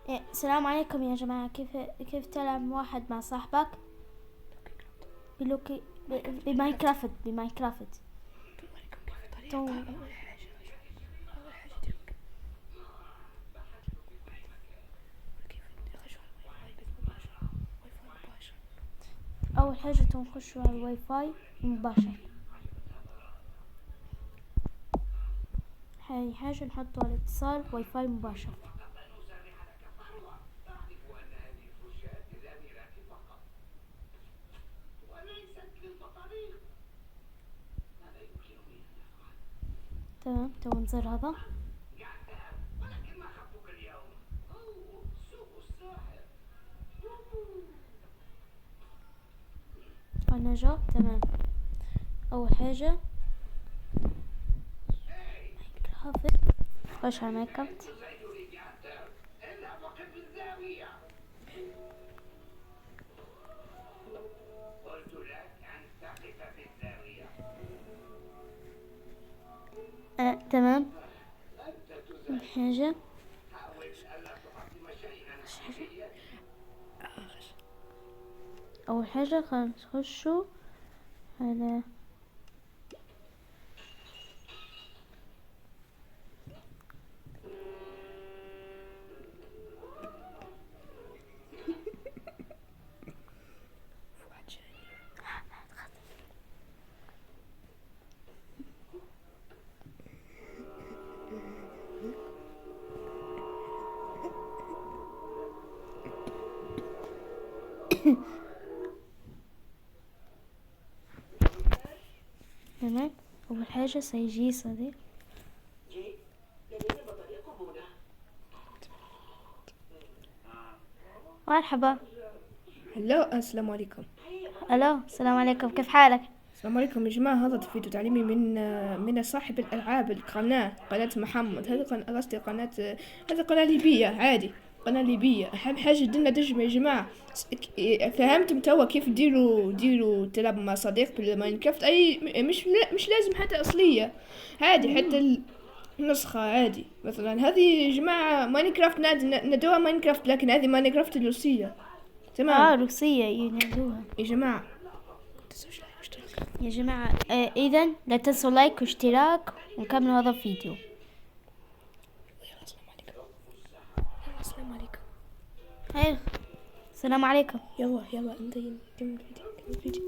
السلام عليكم يا جماعة. كيف تلعب واحد مع صاحبك بلوكي بماينكرافت. تو أول حاجة نخشوا على الواي فاي مباشر. هاي حاجة نحطوا على اتصال واي فاي مباشر. تمام، تو نزر هذا. أنا جا تمام. أول حاجة ماينكرافت، خش على ماينكرافت. تمام. حاجة أول حاجة خلينا نخشوا على تمام. أول حاجة سيجي صديق. مرحبا. هلو، السلام عليكم. ألو، السلام عليكم، كيف حالك؟ السلام عليكم يا جماعة، هذا فيديو تعليمي من صاحب الألعاب، قناة محمد. قصدي قناة، هذه قناة ليبية عادي، قناة ليبية. أهم حاجة دينا دجمة يا جماعة. فهمتم توا كيف ديروا تلعب مع صديق بالماينكرافت. أي مش لازم حتى أصلية، عادي حتى النسخة عادي. مثلا هذه يا جماعة ماينكرافت ندوها ماينكرافت، لكن هذه ماينكرافت الروسية. تمام روسية ينادوها. يا جماعة. يا جماعة إذا لا تنسوا لايك واشتراك ونكمل هذا الفيديو. السلام عليكم. هاي السلام عليكم. يلا انت الفيديو.